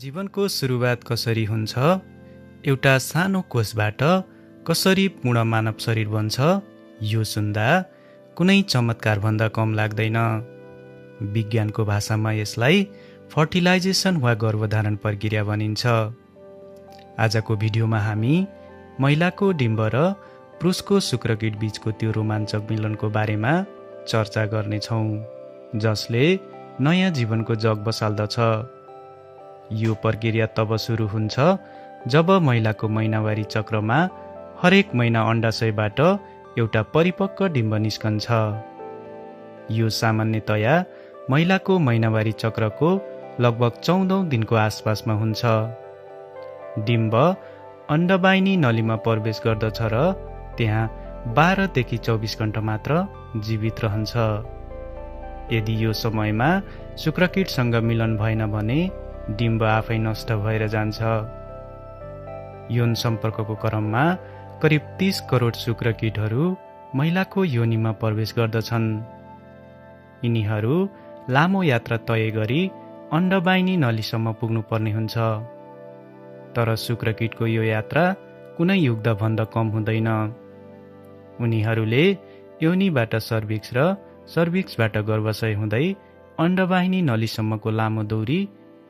जीवनको सुरुवात कसरी हुन्छ, एउटा सानो कोषबाट कसरी पूर्ण मानव शरीर बन्छ, यो सुन्दा कुनै चमत्कारभन्दा कम लाग्दैन। विज्ञानको भाषामा यसलाई फर्टिलाइजेसन वा गर्भधारण प्रक्रिया भनिन्छ। आजको भिडियोमा हामी महिलाको डिम्ब र पुरुषको शुक्रकीट बीचको त्यो रोमाञ्चक मिलनको बारेमा चर्चा गर्नेछौँ, जसले नयाँ जीवनको जग बसाल्दछ। यो प्रक्रिया तब सुरु हुन्छ जब महिलाको महिनावारी चक्रमा हरेक महिना अण्डाशयबाट एउटा परिपक्व डिम्ब निस्कन्छ। यो सामान्यतया महिलाको महिनावारी चक्रको लगभग 14औं दिनको आसपासमा हुन्छ। डिम्ब अण्डबाहिनी नलीमा प्रवेश गर्दछ र त्यहाँ 12 देखि 24 घण्टा मात्र जीवित रहन्छ। यदि यो समयमा शुक्रकीटसँग मिलन भएन भने डिम्ब आफै नष्ट भएर जान्छ। यौन सम्पर्कको क्रममा करिब 30 करोड शुक्रकीटहरू महिलाको योनिमा प्रवेश गर्दछन्। यिनीहरू लामो यात्रा तय गरी अण्डबाहिनी नलीसम्म पुग्नुपर्ने हुन्छ। तर शुक्रकीटको यो यात्रा कुनै युग्धभन्दा कम हुँदैन। उनीहरूले योनिबाट सर्भिक्स र सर्भिक्सबाट गर्भाशय हुँदै अण्डबाहिनी नलीसम्मको लामो दौरी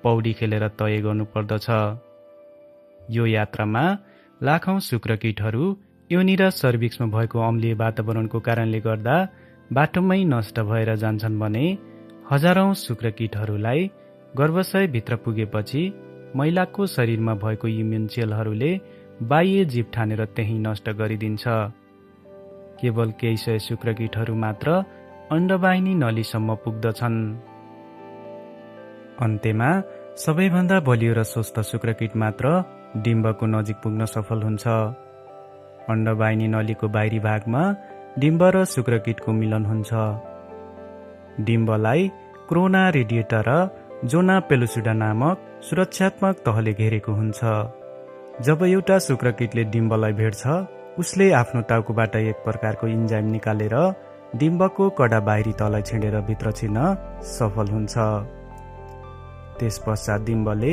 पौडी खेलेर तय गर्नुपर्दछ। यो यात्रामा लाखौं शुक्रकीटहरू योनि र सर्भिक्समा भएको अम्लीय वातावरणको कारणले गर्दा बाटोमै नष्ट भएर जान्छन् भने हजारौं शुक्रकीटहरूलाई गर्भाशयभित्र पुगेपछि महिलाको शरीरमा भएको इम्युन सेलहरूले बाह्य जीव ठानेर त्यही नष्ट गरिदिन्छ। केवल केही सय शुक्रकीटहरू मात्र अण्डबाहिनी नलीसम्म पुग्दछन्। अन्त्यमा सबैभन्दा बलियो र स्वस्थ शुक्रकीट मात्र डिम्बको नजिक पुग्न सफल हुन्छ। अण्डबाहिनी नलीको बाहिरी भागमा डिम्ब र शुक्रकीटको मिलन हुन्छ। डिम्बलाई क्रोना रेडिएटा र जोना पेलुसिडा नामक सुरक्षात्मक तहले घेरेको हुन्छ। जब एउटा शुक्रकीटले डिम्बलाई भेट्छ, उसले आफ्नो टाउकोबाट एक प्रकारको इन्जाइम निकालेर डिम्बको कडा बाहिरी तलाई छेडेर भित्र छिर्न सफल हुन्छ। त्यसपश्चात डिम्बले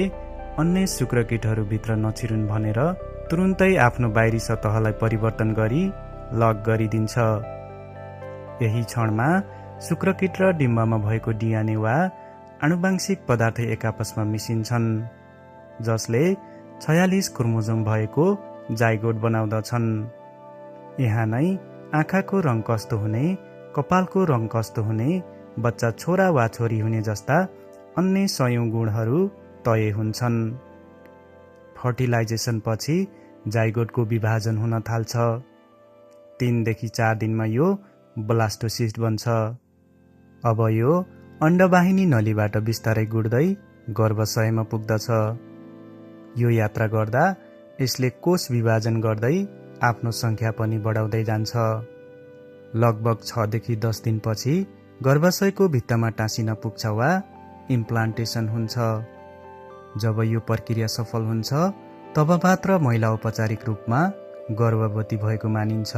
अन्य शुक्रकीटहरू भित्र नछिरुन् भनेर तुरुन्तै आफ्नो बाहिरी सतहलाई परिवर्तन गरी लक गरिदिन्छ। यही क्षणमा शुक्रकीट र डिम्बमा भएको डिएनए वा आनुवंशिक पदार्थ एक आपसमा मिसिन्छन्, जसले 46 क्रोमोजोम भएको जाइगोट बनाउँदछन्। यहाँ नै आँखाको रङ कस्तो हुने, कपालको रङ कस्तो हुने, बच्चा छोरा वा छोरी हुने जस्ता अन्य सयौं गुणहरू तय हुन्छन्। फर्टिलाइजेसन पछि जाइगोटको विभाजन हुन थाल्छ। 3 देखि 4 दिनमा यो ब्लास्टोसिस्ट बन्छ। अब यो अण्डबाहिनी नलीबाट बिस्तारै गुड्दै गर्भाशयमा पुग्दछ। यो यात्रा गर्दा यसले कोष विभाजन गर्दै आफ्नो सङ्ख्या पनि बढाउँदै जान्छ। लगभग 6 देखि 10 दिनपछि गर्भाशयको भित्तामा टाँसिन पुग्छ वा इम्प्लान्टेसन हुन्छ। जब यो प्रक्रिया सफल हुन्छ, तब मात्र महिला औपचारिक रूपमा गर्भवती भएको मानिन्छ।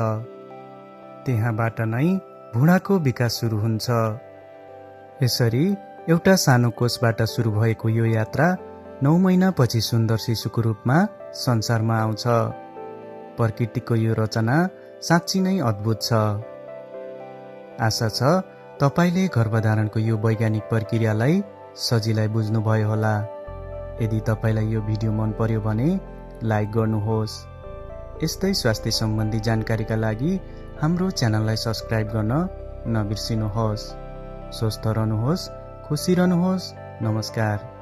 त्यहाँबाट नै भुँडाको विकास सुरु हुन्छ। यसरी एउटा सानो कोषबाट सुरु भएको यो यात्रा 9 महिनापछि सुन्दर शिशुको रूपमा संसारमा आउँछ। प्रकृतिको यो रचना साँच्ची नै अद्भुत छ। आशा छ तपाईले गर्भधारणको यो वैज्ञानिक प्रक्रियालाई सजिलै बुझ्नुभयो होला। यदि तपाईलाई यो भिडियो मन पर्यो भने लाइक गर्नुहोस्। यस्तै स्वास्थ्य सम्बन्धी जानकारीका लागि हाम्रो च्यानललाई सब्स्क्राइब गर्न नबिर्सिनुहोस्। स्वस्थ रहनुहोस्, खुसी रहनुहोस्। नमस्कार।